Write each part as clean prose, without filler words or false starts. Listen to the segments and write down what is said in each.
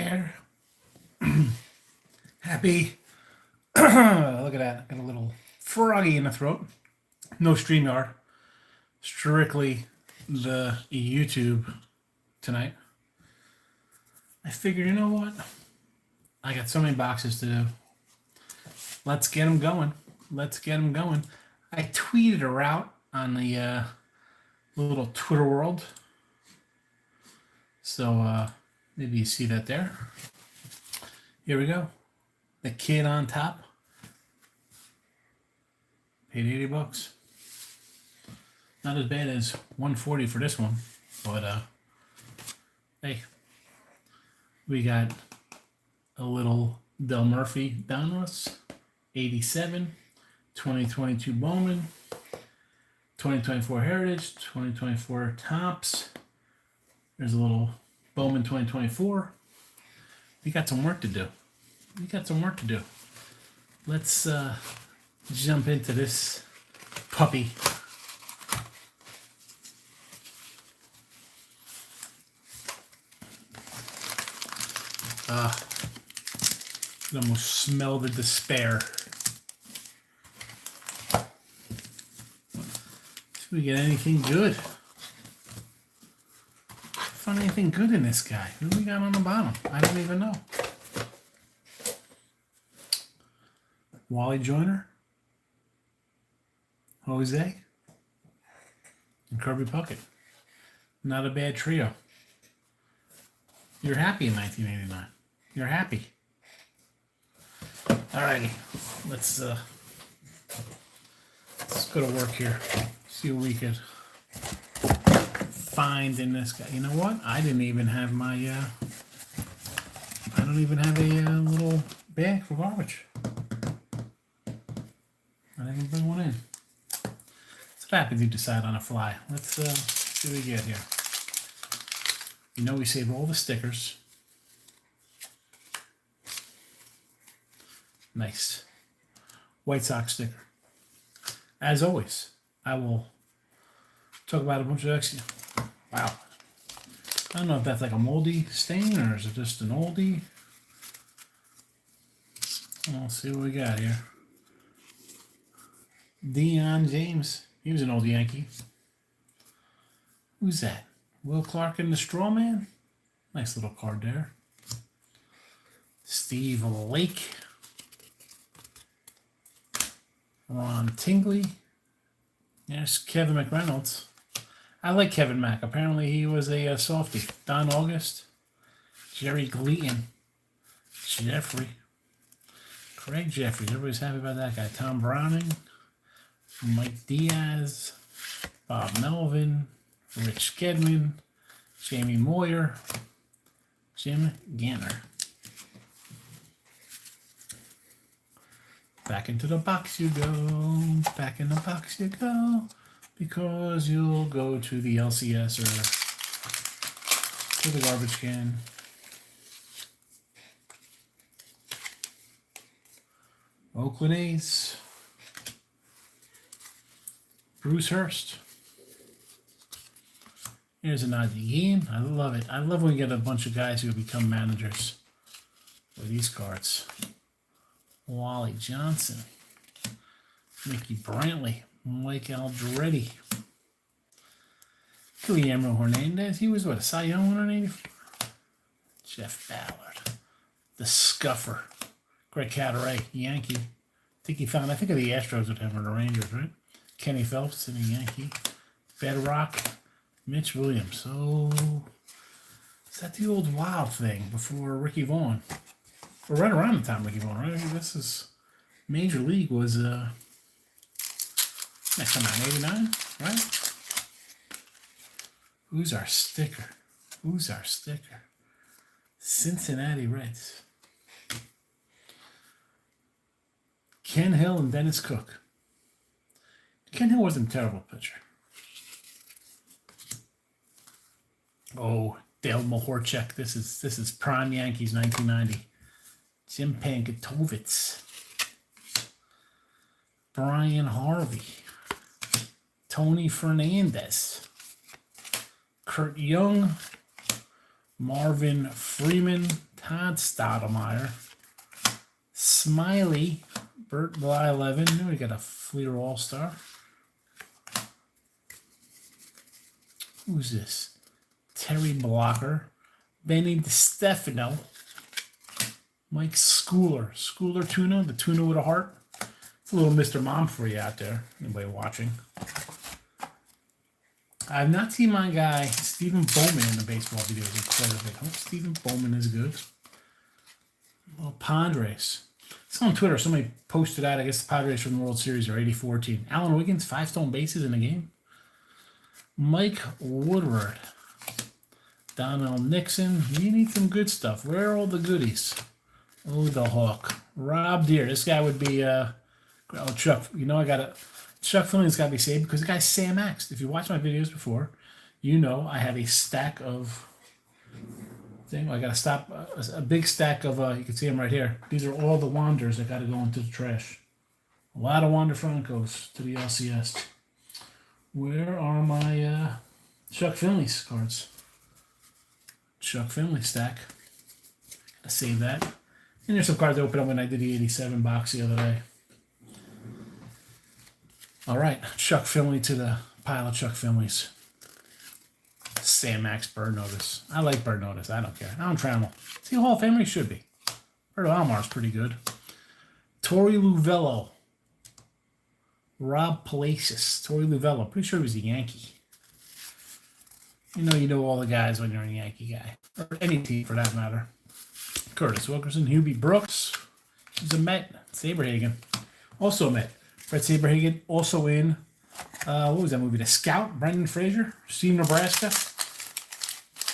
there. Happy. Look at that. Got a little froggy in the throat. No StreamYard. Strictly the YouTube tonight. I figured, you know what? I got so many boxes to do. Let's get them going. Let's get them going. I tweeted her out on the little Twitter world. So maybe you see that there. Here we go. The kid on top. Paid $80. Not as bad as $140 for this one, but hey, we got a little Del Murphy Donruss, 87, 2022 Bowman, 2024 Heritage, 2024 Topps. There's a little Bowman 2024. We got some work to do. Let's jump into this puppy. You can almost smell the despair. Should we get anything good? Find anything good in this guy? Who do we got on the bottom? I don't even know. Wally Joyner, Jose, and Kirby Puckett. Not a bad trio. You're happy in 1989. You're happy. Alrighty, let's go to work here. See what we could find in this guy. You know what? I didn't even have my. I don't even have a little bag for garbage. I didn't bring one in. So happy to decide on a fly. Let's see what we get here. You know we save all the stickers. Nice. White Sox sticker. As always, I will talk about a bunch of extra. Wow. I don't know if that's like a moldy stain or is it just an oldie. We'll see what we got here. Deion James. He was an old Yankee. Who's that? Will Clark and the Straw Man? Nice little card there. Steve Lake. Ron Tingley. There's Kevin McReynolds. I like Kevin Mack. Apparently he was a softie. Don August. Jerry Gleaton. Jeffrey. Craig Jeffries. Everybody's happy about that guy. Tom Browning. Mike Diaz. Bob Melvin. Rich Kedman. Jamie Moyer. Jim Ganner. Back into the box you go. Back in the box you go. Because you'll go to the LCS or to the garbage can. Oakland A's. Bruce Hurst. Here's an Ozzie Guillen. I love it. I love when we get a bunch of guys who become managers with these cards. Wally Johnson, Mickey Brantley, Mike Aldretti, Guillermo Hernandez. He was what, a Cy Young winner in '84? Jeff Ballard, the Scuffer, Greg Cadaret, Yankee. I think of the Astros with him or the Rangers, right? Kenny Phelps in a Yankee. Bedrock, Mitch Williams. So is that the old Wild thing before Ricky Vaughn? Or right around the time Ricky Vaughn, right? This is Major League was next time out 89, right? Who's our sticker? Who's our sticker? Cincinnati Reds. Ken Hill and Dennis Cook. Ken Hill wasn't a terrible pitcher. Oh, Dale Mahorchek. This is prime Yankees 1990. Jim Pankatovitz. Brian Harvey. Tony Fernandez. Kurt Young. Marvin Freeman. Todd Stottlemyre. Smiley. Bert Bly 11. We got a Fleer All-Star. Who's this? Terry Blocker. Benny DiStefano. Mike Schooler. Schooler Tuna, the tuna with a heart. It's a little Mr. Mom for you out there. Anybody watching? I have not seen my guy, Stephen Bowman, in the baseball videos quite a bit. I hope Stephen Bowman is good. Well, Padres. It's on Twitter. Somebody posted out, I guess the Padres from the World Series are 84 team. Alan Wiggins, 5 stolen bases in the game. Mike Woodward. Donnell Nixon. You need some good stuff. Where are all the goodies? Oh, the Hawk. Rob Deere. This guy would be, Chuck. You know, Chuck Finley's got to be saved because the guy's Sam Axed. If you watch my videos before, you know I have a stack of, I got to stop, a big stack of, you can see them right here. These are all the Wanders that got to go into the trash. A lot of Wander Francos to the LCS. Where are my Chuck Finley's cards? Chuck Finley stack. Gotta save that. And there's some cards I opened up when I did the 87 box the other day. All right, Chuck Finley to the pile of Chuck Finleys. Sam Max Bird Notice. I like Bird Notice. I don't care. I don't trammel. See, Hall of Famer he should be. Berto Almar's pretty good. Torey Luvello. Rob Palacios. Torey Luvello. Pretty sure he was a Yankee. You know all the guys when you're a Yankee guy. Or any team for that matter. Curtis Wilkerson. Hubie Brooks. He's a Met. Saberhagen. Also a Met. Fred Saberhagen. Also in, what was that movie? The Scout. Brendan Fraser. Steve Nebraska.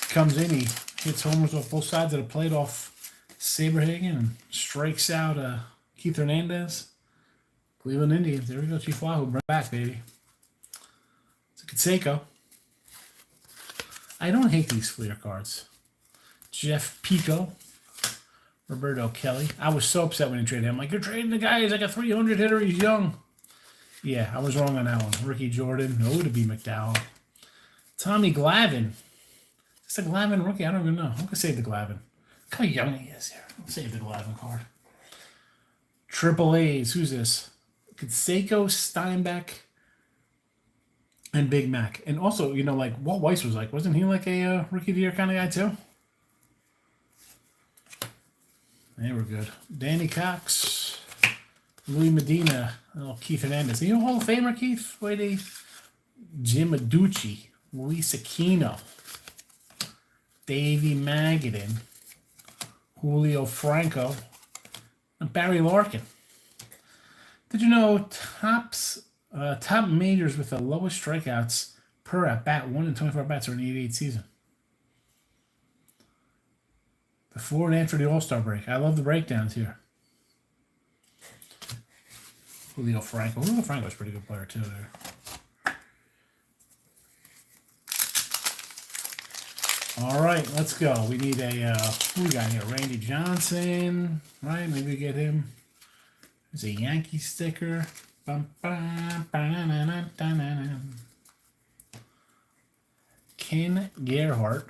Comes in. He hits homers off both sides of the plate off Saberhagen and strikes out Keith Hernandez. Cleveland Indians. There we go. Chief Wahoo. Bring it back, baby. It's a Canseco. I don't hate these Fleer cards. Jeff Pico. Roberto Kelly. I was so upset when he traded him. Like, you're trading the guy. He's like a 300 hitter. He's young. Yeah, I was wrong on that one. Ricky Jordan. No, to be McDowell. Tommy Glavine. Is this a Glavine rookie? I don't even know. I'm going to save the Glavine. Look how young he is here. I'll save the Glavine card. Triple A's. Who's this? Canseco, Steinbeck, and Big Mac. And also, you know, like Walt Weiss was like, wasn't he like a rookie of the year kind of guy too? They were good. Danny Cox, Louis Medina, little Keith Hernandez. You know Hall of Famer Keith? Wait, Jim Aducci, Luis Aquino, Davey Magadan, Julio Franco, and Barry Larkin. Did you know top majors with the lowest strikeouts per at bat, 1 in 24 bats, are in the 88 season? Before and after the All-Star break. I love the breakdowns here. Julio Franco. Julio Franco's a pretty good player too there. All right, let's go. We need a, who we got here? Randy Johnson, right? Maybe get him. There's a Yankee sticker. Ken Gerhardt.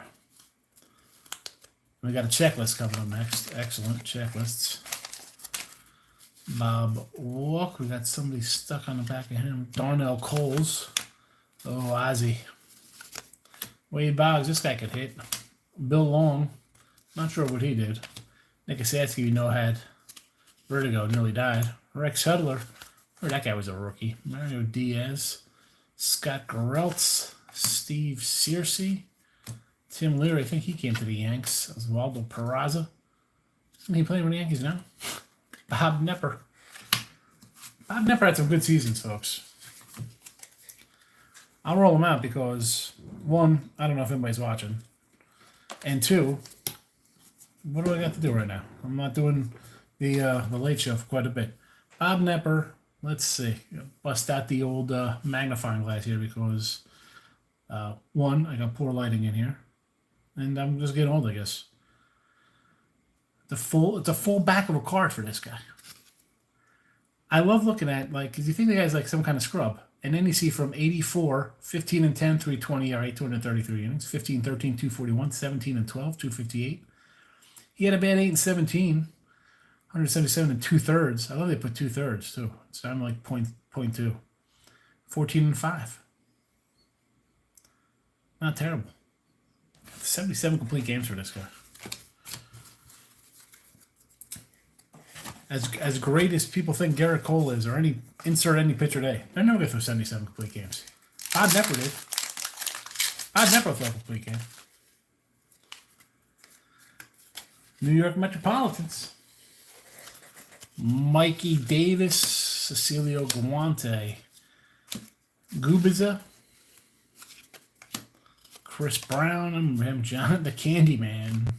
We got a checklist coming up next. Excellent checklists. Bob Walk. We got somebody stuck on the back of him. Darnell Coles. Oh, Ozzy. Wade Boggs. This guy could hit. Bill Long. Not sure what he did. Nick Asatsky, you know, had vertigo. Nearly died. Rex Hudler. Or that guy was a rookie. Mario Diaz. Scott Gereltz. Steve Searcy. Tim Leary, I think he came to the Yanks. Oswaldo Peraza. Isn't he playing with the Yankees now? Bob Nepper. Bob Nepper had some good seasons, folks. I'll roll them out because, one, I don't know if anybody's watching. And two, what do I got to do right now? I'm not doing the late show for quite a bit. Bob Nepper, let's see. Bust out the old magnifying glass here because, one, I got poor lighting in here. And I'm just getting old, I guess. It's a full back of a card for this guy. I love looking at, like, because you think the guy's like some kind of scrub. And then you see from 84, 15 and 10, 320 ERA, 233 innings, 15, 13, 241, 17 and 12, 258. He had a bad 8 and 17, 177 and 2/3. I love they put 2/3 too. So I'm like point 2. 14 and 5. Not terrible. 77 complete games for this guy. As great as people think Garrett Cole is, or insert any pitcher today, they're never going to throw 77 complete games. Bob Nepper did. Bob Nepper threw a complete game. New York Metropolitans. Mikey Davis, Cecilio Guante, Gubiza, Chris Brown, I remember him, John the Candyman,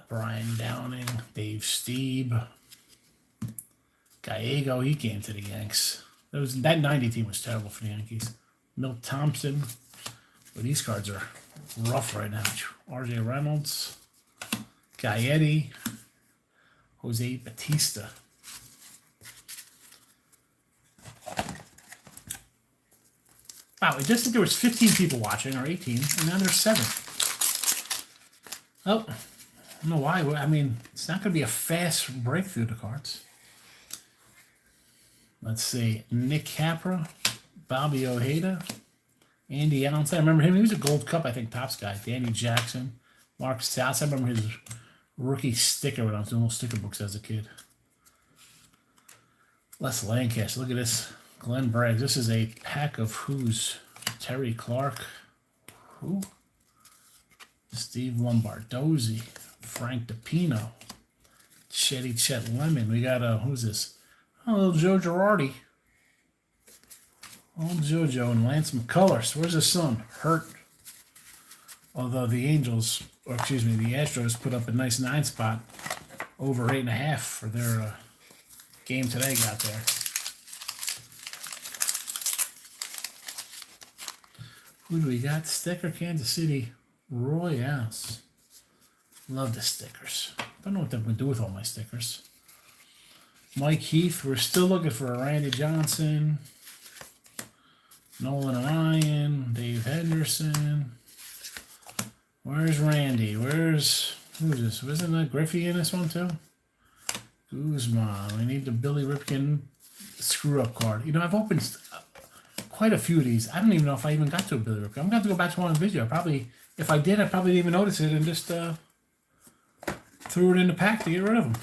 Brian Downing, Dave Steeb, Gallego, he came to the Yanks. That 90 team was terrible for the Yankees. Milt Thompson, but these cards are rough right now. RJ Reynolds, Gaetti, Jose Batista. Wow, I just think there was 15 people watching, or 18, and now there's 7. Oh, I don't know why. I mean, it's not going to be a fast breakthrough to cards. Let's see. Nick Capra, Bobby Ojeda, Andy Allen. I remember him. He was a Gold Cup, I think, tops guy. Danny Jackson, Mark Stouts. I remember his rookie sticker when I was doing little sticker books as a kid. Les Lancaster. Look at this. Glenn Braggs. This is a pack of who's. Terry Clark. Who? Steve Lombardozzi. Frank DiPino. Chet Lemon. We got who's this? Oh, little Joe Girardi. Old JoJo and Lance McCullers. Where's his son? Hurt. Although the Angels, or excuse me, the Astros put up a nice 9 spot over 8.5 for their game today got there. Who do we got? Sticker, Kansas City Royals. Love the stickers. Don't know what I'm going to do with all my stickers. Mike Heath. We're still looking for a Randy Johnson. Nolan Ryan. Dave Henderson. Where's Randy? Who's this? Wasn't that Griffey in this one too? Guzman. We need the Billy Ripken screw-up card. You know, I've opened quite a few of these. I don't even know if I even got to a Billy Ripken. I'm going to have to go back to one video. If I did, I probably didn't even notice it and just threw it in the pack to get rid of them.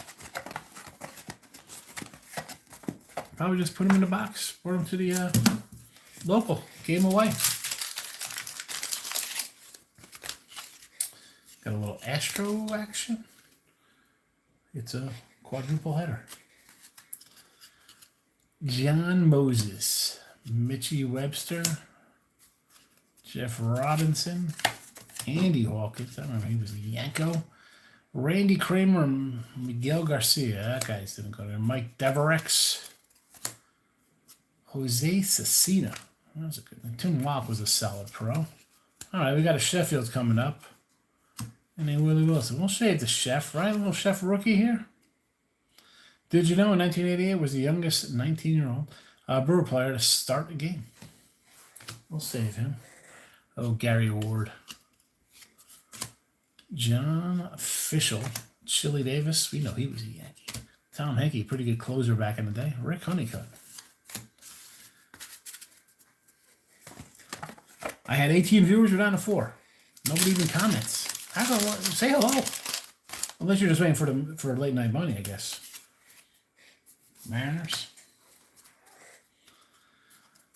Probably just put them in the box, brought them to the local, gave them away. Got a little Astro action. It's a quadruple header. John Moses, Mitchie Webster, Jeff Robinson, Andy Hawkins. I remember he was a Yanko. Randy Kramer and Miguel Garcia. That guy didn't go there. Mike Deverex. Jose Cecina. That was a good one. Tim Walk was a solid pro. All right, we got a Sheffield coming up. And then Willie Wilson. We'll shave the chef, right? A little chef rookie here. Did you know in 1988 was the youngest 19-year-old Brewer player to start a game? We'll save him. Oh, Gary Ward. John Fishel. Chili Davis. We know he was a Yankee. Tom Henke, pretty good closer back in the day. Rick Honeycutt. I had 18 viewers, we're down to 4. Nobody even comments. Say hello. Unless you're just waiting for late night money, I guess. Mariners.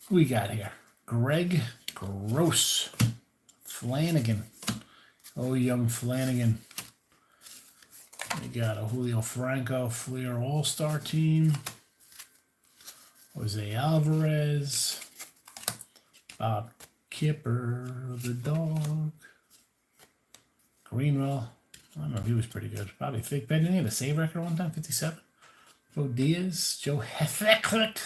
Who we got here? Greg Gross. Flanagan. Oh, young Flanagan. We got a Julio Franco Fleer All-Star team. Jose Alvarez. Bob Kipper, the dog. Greenwell. I don't know if he was pretty good. Probably fake bet. Didn't he have a save record one time? 57. Joe Diaz. Joe Heffeklick.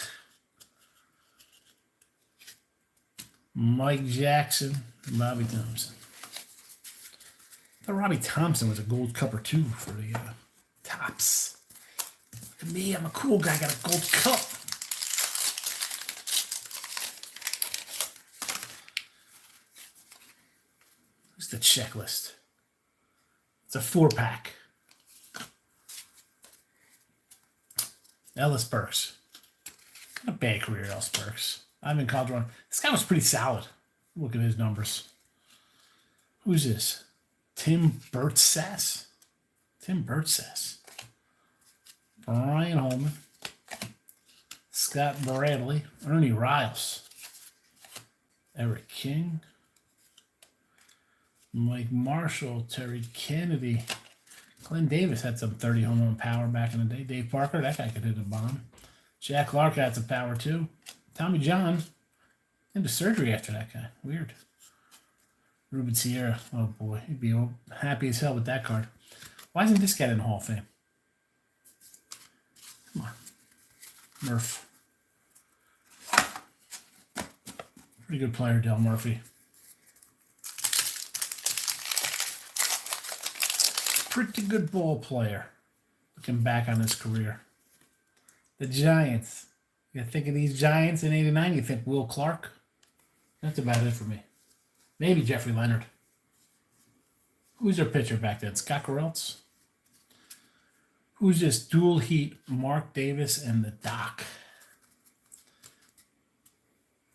Mike Jackson. Bobby Thompson. I thought Robbie Thompson was a Gold Cup or 2 for the tops. Look at me. I'm a cool guy. Got a Gold Cup. Who's the checklist? It's a 4-pack. Ellis Burks. Not a bad career, Ellis Burks. Ivan Calderon. This guy was pretty solid. Look at his numbers. Who's this? Tim Burtsess? Tim Burtsess. Brian Holman. Scott Bradley. Ernie Riles. Eric King. Mike Marshall. Terry Kennedy. Glenn Davis had some 30 home run power back in the day. Dave Parker, that guy could hit a bomb. Jack Clark had some power too. Tommy John, into surgery after that guy. Weird. Ruben Sierra, oh boy, he'd be happy as hell with that card. Why isn't this guy in the Hall of Fame? Come on. Murph. Pretty good player, Del Murphy. Pretty good ball player. Looking back on his career. The Giants. You think of these Giants in '89, you think Will Clark. That's about it for me. Maybe Jeffrey Leonard. Who's their pitcher back then? Scott Correlts? Who's this dual heat? Mark Davis and the Doc.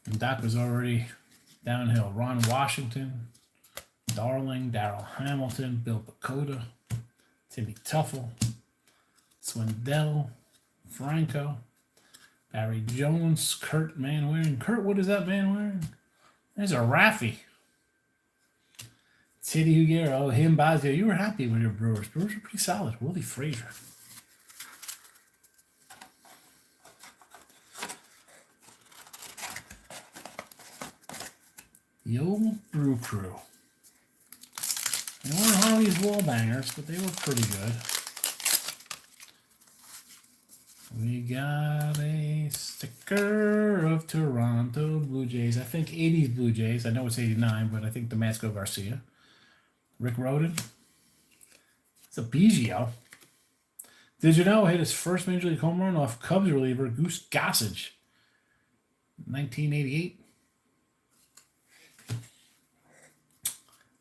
And Doc was already downhill. Ron Washington, Darling, Darrell Hamilton, Bill Pecota, Timmy Tuffle, Swindell, Franco, Barry Jones, Kurt Manwaring. Kurt, what is that man wearing? There's a Raffy. Teddy Higuera, him, Bazio. You were happy with your Brewers. Brewers are pretty solid. Willie Frazier. The old Brew Crew. They weren't Harvey's wall bangers, but they were pretty good. We got a sticker of Toronto Blue Jays. I think 80s Blue Jays. I know it's 89, but I think Damasco Garcia. Rick Rhoden. It's a Biggio. Did you know hit his first Major League home run off Cubs reliever Goose Gossage? 1988.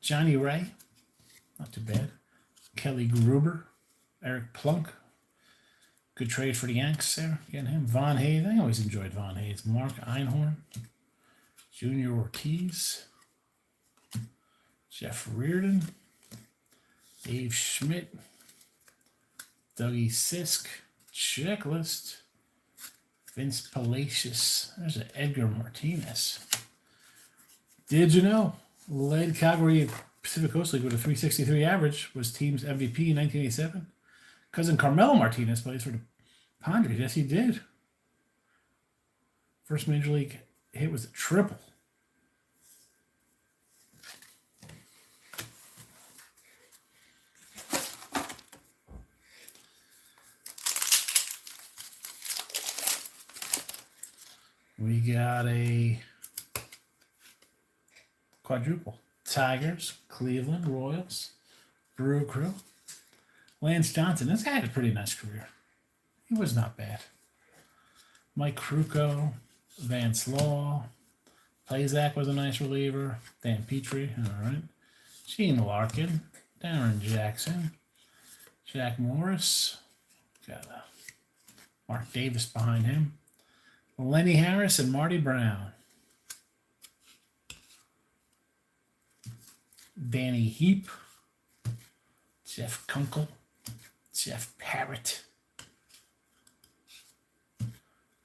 Johnny Ray. Not too bad. Kelly Gruber. Eric Plunk. Good trade for the Yanks there. Getting him. Von Hayes. I always enjoyed Von Hayes. Mark Einhorn. Junior Ortiz. Jeff Reardon. Dave Schmidt. Dougie Sisk. Checklist. Vince Palacios. There's an Edgar Martinez. Did you know? Led Calgary Pacific Coast League with a .363 average. Was team's MVP in 1987. Cousin Carmelo Martinez plays for the Padres. Yes, he did. First Major League hit was a triple. We got a quadruple. Tigers, Cleveland, Royals, Brew Crew. Lance Johnson. This guy had a pretty nice career. He was not bad. Mike Krukow, Vance Law. Plazak was a nice reliever. Dan Petrie. All right. Gene Larkin. Darren Jackson. Jack Morris. Got Mark Davis behind him. Lenny Harris and Marty Brown. Danny Heap. Jeff Kunkel. Jeff Parrott.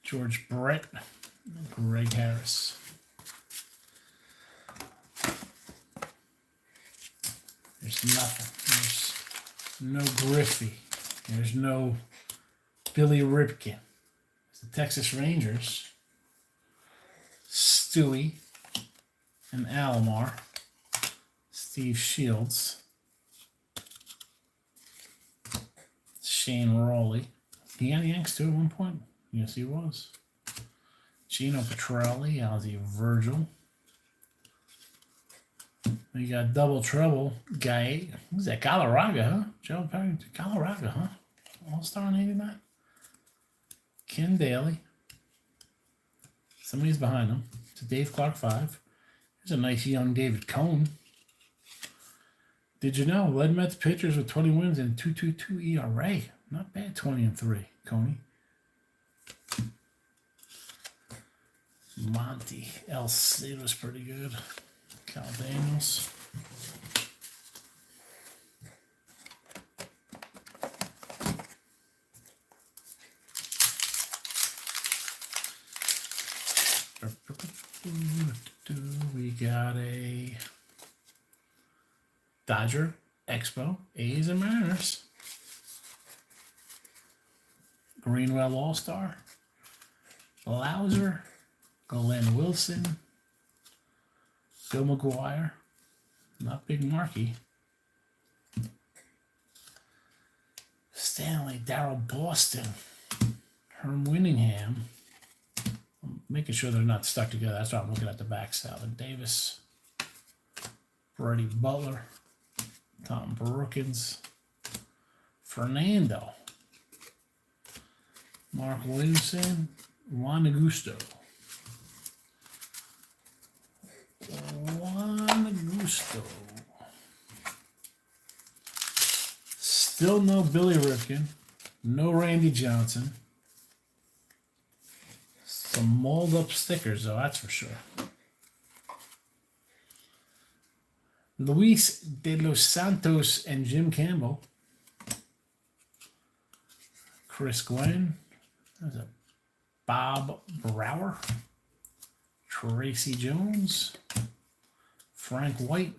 George Brett. Greg Harris. There's nothing. There's no Griffey. There's no Billy Ripken. The Texas Rangers, Stewie and Alomar, Steve Shields, Shane Rowley. He got the Yanks too at one point? Yes, he was. Gino Petrelli, Ozzie Virgil. We got Double Trouble, Guy. Who's that? Galarraga, huh? Joe Perry, Galarraga, huh? All-Star in '89. Ken Daly. Somebody's behind him. It's a Dave Clark 5. There's a nice young David Cohn. Did you know? Led Mets pitchers with 20 wins and 2.22 ERA. Not bad, 20-3, Coney. Monty El Cid was pretty good. Cal Daniels. We got a Dodger, Expo, A's and Mariners. Greenwell All-Star. Lauser, Glenn Wilson, Bill McGuire, not Big Markey. Stanley, Darryl Boston, Herm Winningham. I'm making sure they're not stuck together. That's why I'm looking at the back. Alvin Davis, Freddie Butler, Tom Brookins, Fernando, Mark Williamson, Juan Augusto. Still no Billy Rifkin. No Randy Johnson. Some mold up stickers, though, that's for sure. Luis de los Santos and Jim Campbell. Chris Glenn. There's a Bob Brower. Tracy Jones. Frank White.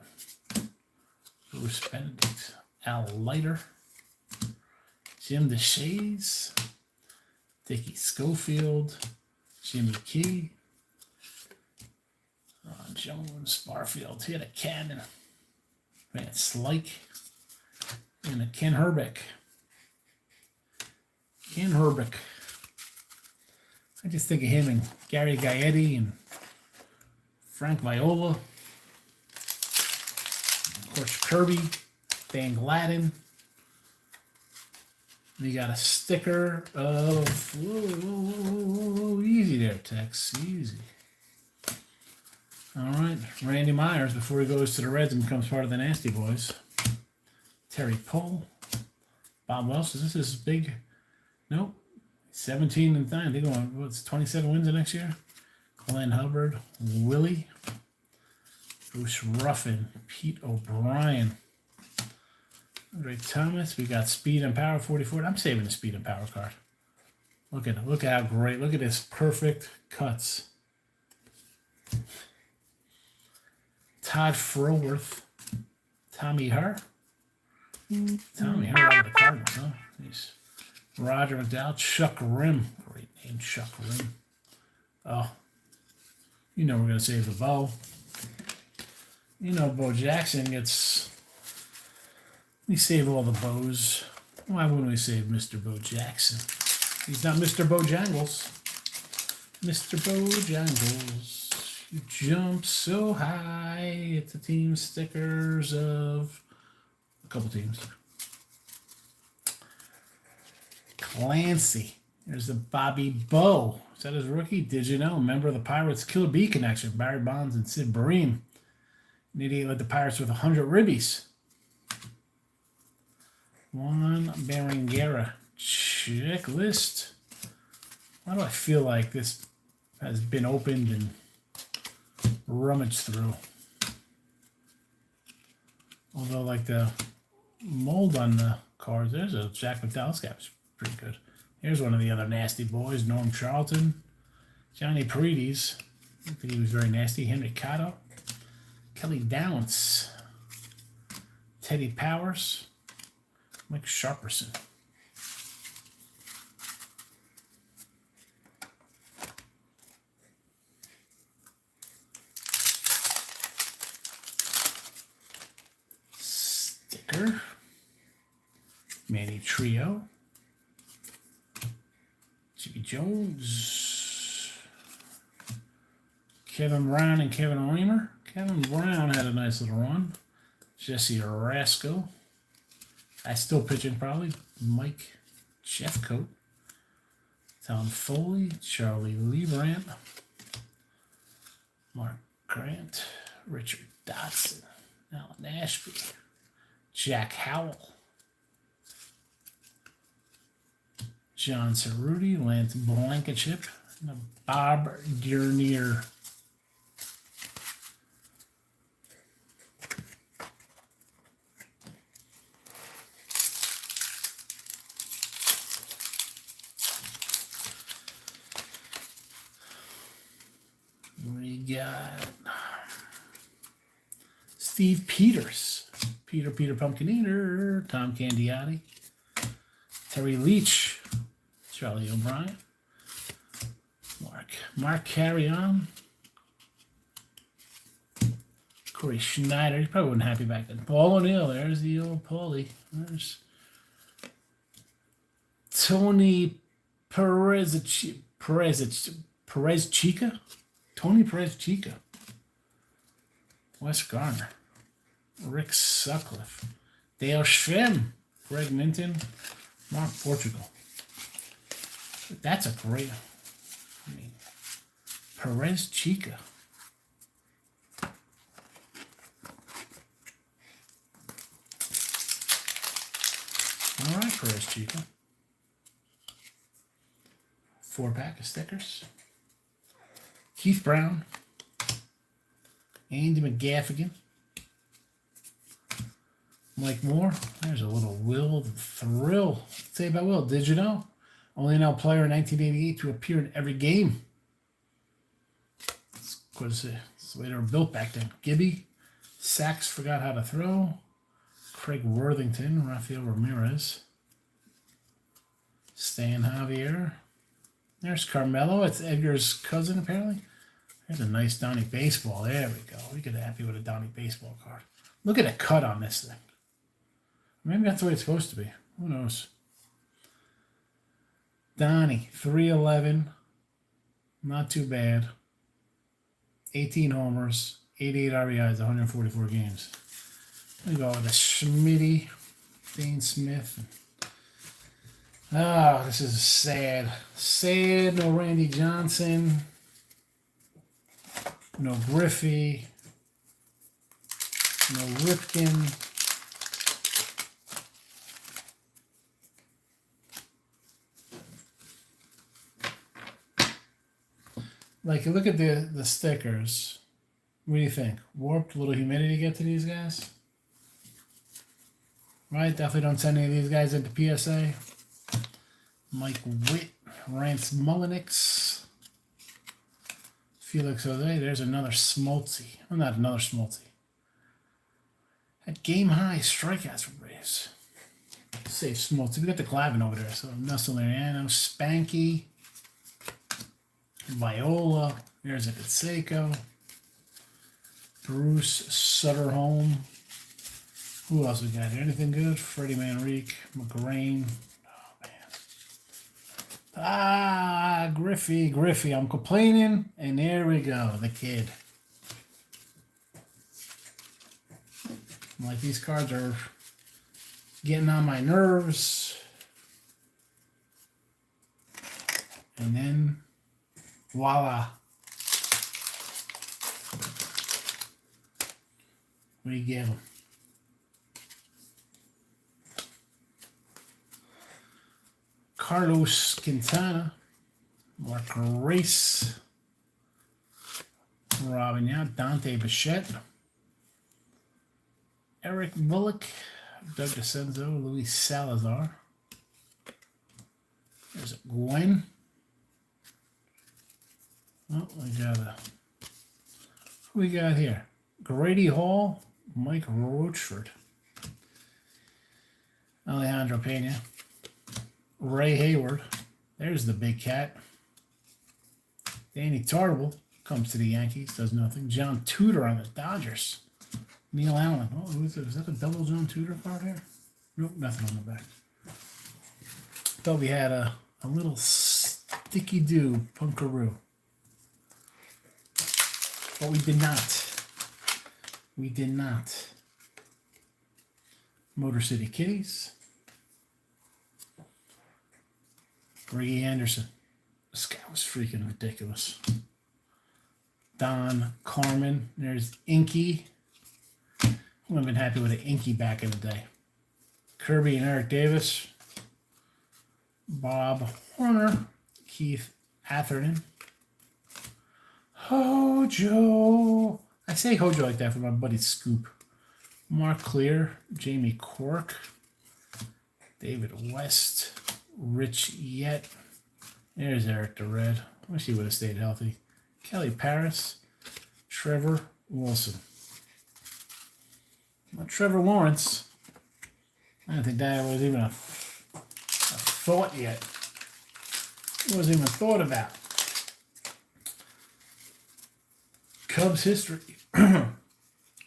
Bruce Benedict. Al Leiter. Jim DeShays. Dickie Schofield. Jimmy Key. Ron Jones. Barfield. Hit a cannon. Van Slyke. And a Ken Herbeck. Ken Herbeck. I just think of him and Gary Gaetti and Frank Viola. Of course, Kirby. Dan Gladden. We got a sticker of, whoa, easy there, Tex, easy. All right, Randy Myers before he goes to the Reds and becomes part of the Nasty Boys. Terry Pohl, Bob Welsh. Is this his big? Nope, 17 and 9. They're going, what's 27 wins the next year? Glenn Hubbard, Willie, Bruce Ruffin, Pete O'Brien. Andre Thomas, we got Speed and Power 44. I'm saving the Speed and Power card. Look at how great. Look at this perfect cuts. Todd Froworth, Tommy Herr. Tommy Herr out of the Cardinals, huh? Jeez. Roger McDowell, Chuck Rim. Great name, Chuck Rim. Oh, you know we're gonna save the Bo. You know Bo Jackson gets. We save all the Bows. Why wouldn't we save Mr. Bo Jackson? He's not Mr. Bojangles. Mr. Bojangles. You jump so high. It's the team stickers of a couple teams. Clancy. There's the Bobby Bo. Is that his rookie? Did you know? Member of the Pirates Killer Bee connection. Barry Bonds and Sid Bream. An idiot led the Pirates with 100 ribbies. Juan Berenguera checklist. Why do I feel like this has been opened and rummaged through? Although, like the mold on the cards, there's a Jack McDowell's cap. It's pretty good. Here's one of the other nasty boys: Norm Charlton, Johnny Paredes. I think he was very nasty. Henry Cotto, Kelly Downs, Teddy Powers. Mike Sharperson. Sticker. Manny Trio. Jimmy Jones. Kevin Brown and Kevin Raymer. Kevin Brown had a nice little run. Jesse Orasco. I still pitching probably. Mike Jeffcoat. Tom Foley. Charlie Leibrandt. Mark Grant. Richard Dotson. Alan Ashby. Jack Howell. John Cerruti, Lance Blankenship, and Bob Dernier. We got Steve Peters, Peter Pumpkin Eater, Tom Candiotti, Terry Leach, Charlie O'Brien, Mark Carrion, Corey Schneider. He probably wasn't happy back then. Paul O'Neill. There's the old Paulie. There's Tony Perez Chica. Tony Perez Chica. Wes Garner. Rick Sutcliffe. Dale Schwem. Greg Minton. Mark Portugal. That's a great, Perez Chica. All right, Perez Chica. 4-pack of stickers. Keith Brown. Andy McGaffigan. Mike Moore. There's a little Will Thrill. Say about Will. Did you know? Only NL player in 1988 to appear in every game. That's the way they were built back then. Gibby. Sachs forgot how to throw. Craig Worthington. Rafael Ramirez. Stan Javier. There's Carmelo. It's Edgar's cousin, apparently. There's a nice Donnie baseball. There we go. We could be happy with a Donnie baseball card. Look at the cut on this thing. Maybe that's the way it's supposed to be. Who knows? Donnie, 311. Not too bad. 18 homers, 88 RBIs, 144 games. We go with a Schmitty, Dane Smith. Oh, this is sad. Sad. No Randy Johnson. No Griffey. No Ripken. Like, look at the stickers. What do you think? Warped, little humidity get to these guys? Right? Definitely don't send any of these guys into PSA. Mike Witt, Rance Mullenix, Felix Jose. There's another Smoltzy. Well, not another Smoltzy. At game high strikeouts for Braves. Safe Smoltzy. We got the Clavin over there. So Nusseliano, Spanky, Viola. There's a Canseco. Bruce Sutterholm. Who else we got here? Anything good? Freddie Manrique, McGrain. Griffey. I'm complaining, and there we go, the kid. Like, these cards are getting on my nerves. And then, voila. We get them. Carlos Quintana, Mark Race, Robin Yount, Dante Bichette, Eric Bullock, Doug DeCenzo, Luis Salazar. There's a Gwen. Oh, who we got here? Grady Hall, Mike Rochford, Alejandro Pena. Ray Hayward. There's the big cat. Danny Tartable comes to the Yankees, does nothing. John Tudor on the Dodgers. Neil Allen. Oh, is that a double John Tudor card here? Nope, nothing on the back. Thought we had a little sticky do punkaroo. But we did not. We did not. Motor City Kitties. Ricky Anderson. This guy was freaking ridiculous. Don Carmen. There's Inky. Would have been happy with an Inky back in the day. Kirby and Eric Davis. Bob Horner. Keith Atherton. Hojo. I say Hojo like that for my buddy Scoop. Mark Clear. Jamie Quirk. David West. Rich Yet. There's Eric the Red. Wish he would have stayed healthy. Kelly Paris. Trevor Wilson. Well, Trevor Lawrence. I don't think that was even a thought yet. It wasn't even thought about. Cubs history.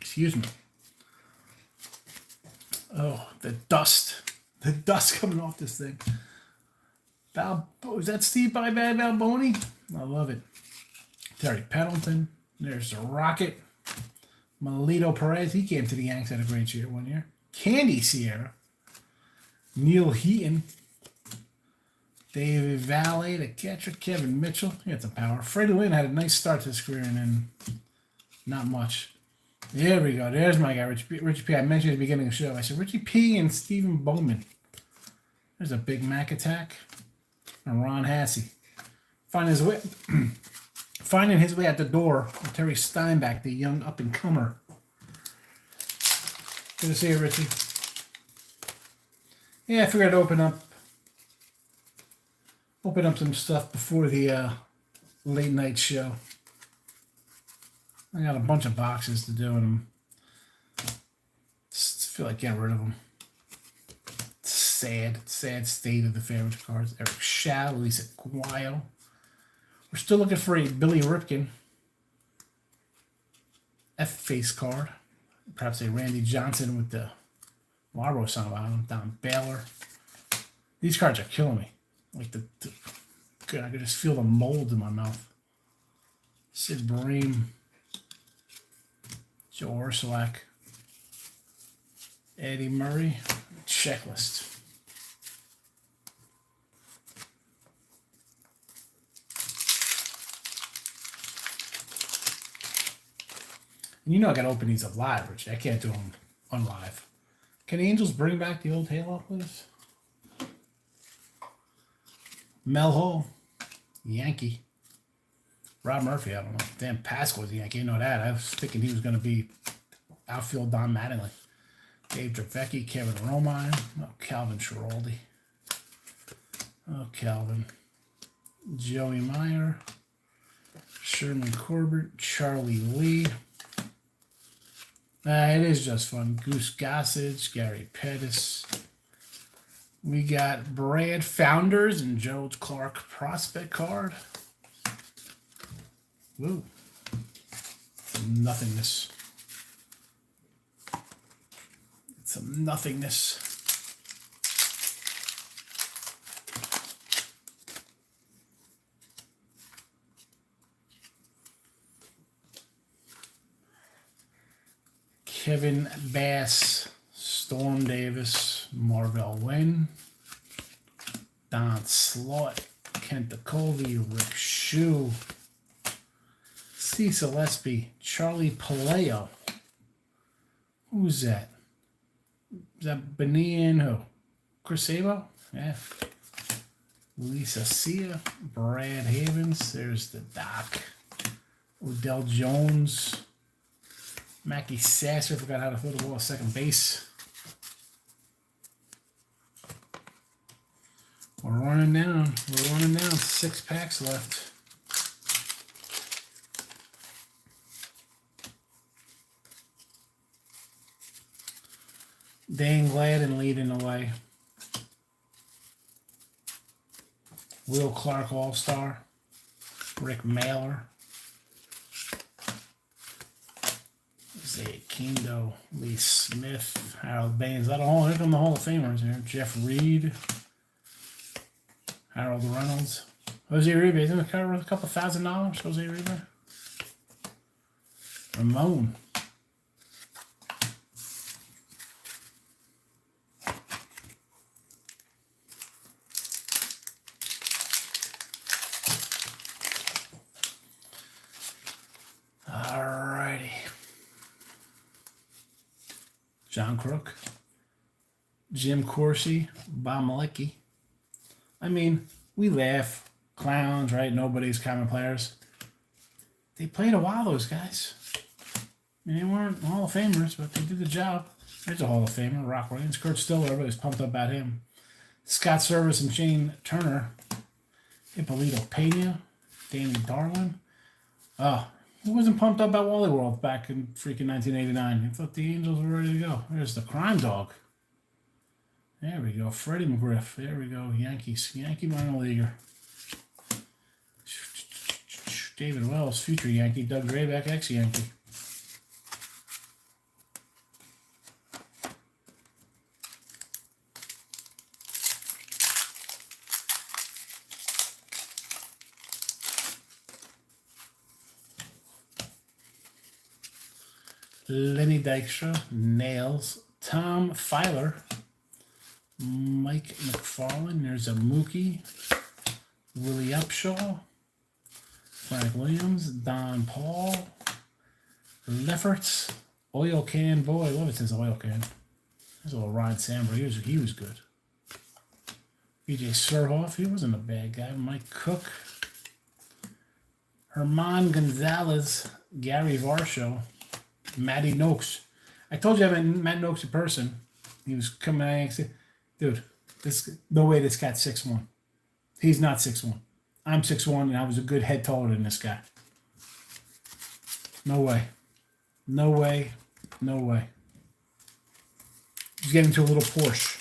Excuse me. Oh, the dust. The dust coming off this thing. Is that Steve Bad Balboni? I love it. Terry Pendleton. There's the Rocket. Melito Perez. He came to the Yanks, had a great year one year. Candy Sierra. Neil Heaton. David Valle, the catcher. Kevin Mitchell. He had some power. Freddie Lynn had a nice start to his career and then not much. There we go. There's my guy, Richie P. I mentioned at the beginning of the show. I said Richie P. and Stephen Bowman. There's a Big Mac attack. And Ron Hassey. Finding his way out the door with Terry Steinbach, the young up-and-comer. Good to see you, Richie. Yeah, I figured I'd open up some stuff before the late night show. I got a bunch of boxes to do, and just feel like getting rid of them. Sad state of the favorite cards. Eric Shaw, Lisa Guayo. We're still looking for a Billy Ripken F-face card. Perhaps a Randy Johnson with the Marlboro song on him. Don Baylor. These cards are killing me. Like good, I could just feel the mold in my mouth. Sid Bream. Joe Ursulak. Eddie Murray. Checklist. And you know I gotta open these up live, Rich. I can't do them on live. Can the Angels bring back the old Halo, please? Mel Hall, Yankee. Rob Murphy, I don't know. Dan Pascal was a Yankee, you know that. I was thinking he was going to be outfield Don Mattingly. Dave Dravecki, Kevin Romine. Oh, Calvin Schiraldi. Oh, Calvin. Joey Meyer. Sherman Corbett. Charlie Lee. It is just fun. Goose Gossage. Gary Pettis. We got Brad Founders and Gerald Clark prospect card. Woo. Some nothingness. Some nothingness. Kevin Bass, Storm Davis, Marvell Wynn, Don Slaught, Kent DeColvey, Rick Shue, Cecil Espy, Charlie Paleo. Who's that? Is that Benian who? Chris Sabo? Yeah. Lisa Sia, Brad Havens. There's the Doc. Odell Jones. Mackie Sasser. Forgot how to throw the ball at second base. We're running down. 6 packs left. Dane Gladden leading the way. Will Clark All-Star. Rick Mailer. Zay Kindo. Lee Smith. Harold Baines. Here come the Hall of Famers here. Jeff Reed. Harold Reynolds. Jose Uribe. Isn't it worth a couple $1,000? Jose Uribe. Ramon. Alrighty. John Crook, Jim Corsi, Bob Malecki. I mean, we laugh, clowns, right? Nobody's common players. They played a while, those guys. I mean, they weren't Hall of Famers, but they did the job. There's a Hall of Famer, Rock Williams, Kurt Stiller. Everybody's pumped up about him. Scott Service and Shane Turner, Hippolito Pena, Danny Darwin. Oh, who wasn't pumped up about Wally World back in freaking 1989? I thought the Angels were ready to go. There's the crime dog. There we go. Freddie McGriff. There we go. Yankees. Yankee minor leaguer. David Wells, future Yankee. Doug Grayback, ex-Yankee. Lenny Dykstra, Nails, Tom Filer, Mike McFarland, there's a Mookie, Willie Upshaw, Frank Williams, Don Paul, Lefferts, Oil Can Boy, what was his oil can? There's a little Ryan Samber, he was good. BJ Surhoff, he wasn't a bad guy. Mike Cook, Herman Gonzalez, Gary Varsho, Matty Noakes. I told you I met Matt Noakes in person. He was coming out and said, dude, no way this guy's 6'1". He's not 6'1". I'm 6'1", and I was a good head taller than this guy. No way. No way. No way. He's getting into a little Porsche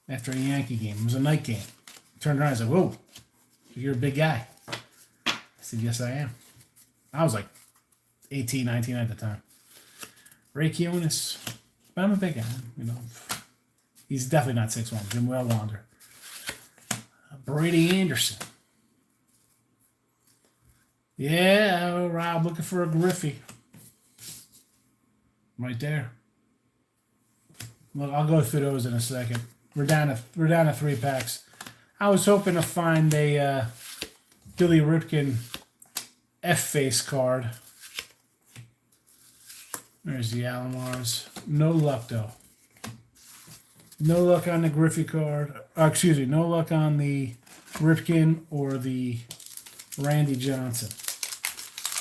after a Yankee game. It was a night game. I turned around and said, whoa, you're a big guy. I said, yes, I am. I was like 18, 19 at the time. Ray Kionis. But I'm a big guy, you know. He's definitely not 6'1". Jim Wellwander. Brady Anderson. Yeah, Rob looking for a Griffey. Right there. Look, I'll go through those in a second. We're down to 3 packs. I was hoping to find a Billy Ripken F-face card. There's the Alomars. No luck, though. No luck on the Griffey card. Excuse me, no luck on the Ripken or the Randy Johnson.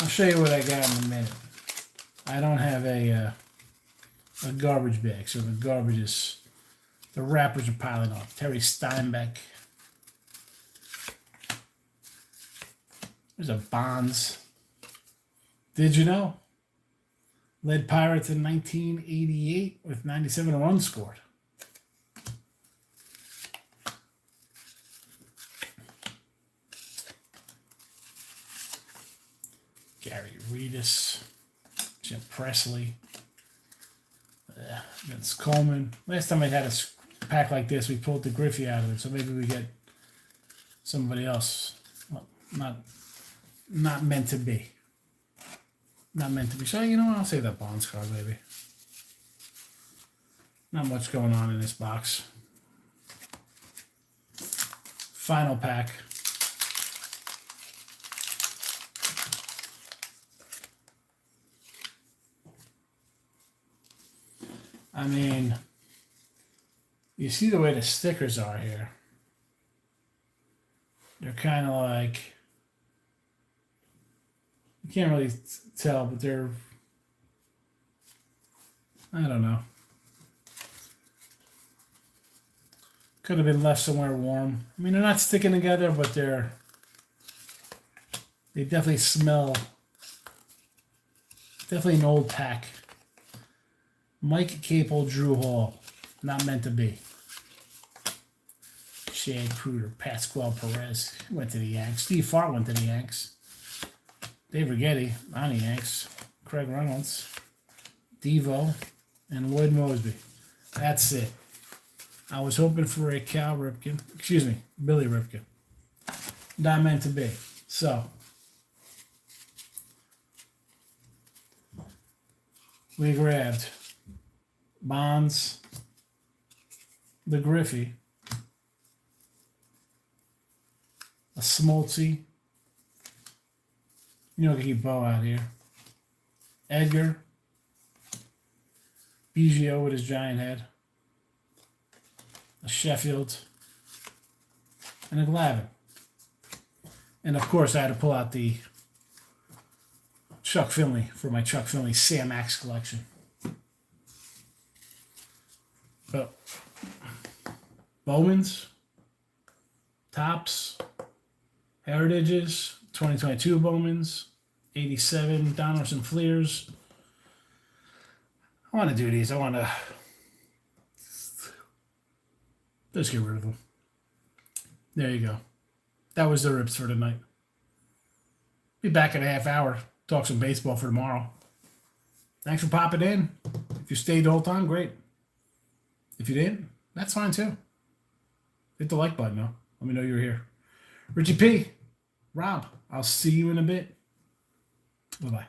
I'll show you what I got in a minute. I don't have a garbage bag, so the wrappers are piling up. Terry Steinbeck. There's a Bonds. Did you know? Led Pirates in 1988 with 97 runs scored. Gary Redus, Jim Presley, Vince Coleman. Last time I had a pack like this, we pulled the Griffey out of it, so maybe we get somebody else. Well, not meant to be. Not meant to be. So, you know what? I'll save that Bonds card, maybe. Not much going on in this box. Final pack. I mean, you see the way the stickers are here. They're kind of like, you can't really tell, but they're, I don't know. Could have been left somewhere warm. I mean, they're not sticking together, but they definitely smell, definitely an old pack. Mike Capel, Drew Hall. Not meant to be. Shea Cruder, Pascual Perez went to the Yanks. Steve Fart went to the Yanks. Dave Righetti on the Yanks. Craig Reynolds, Devo, and Lloyd Mosby. That's it. I was hoping for a Cal Ripken. Excuse me, Billy Ripken. Not meant to be. So, we grabbed Bonds, the Griffey, a Smoltzy. You know, keep Bo out here. Edgar, Biggio with his giant head. A Sheffield. And a Glavine. And of course, I had to pull out the Chuck Finley for my Chuck Finley Sam Axe collection. But Bowman's, Topps, Heritages, 2022 Bowman's, 87 Donruss and Fleers. I want to do these. I want to just get rid of them. There you go. That was the rips for tonight. Be back in a half hour. Talk some baseball for tomorrow. Thanks for popping in. If you stayed the whole time, great. If you didn't, that's fine too. Hit the like button, though. Let me know you're here. Richie P, Rob, I'll see you in a bit. Bye-bye.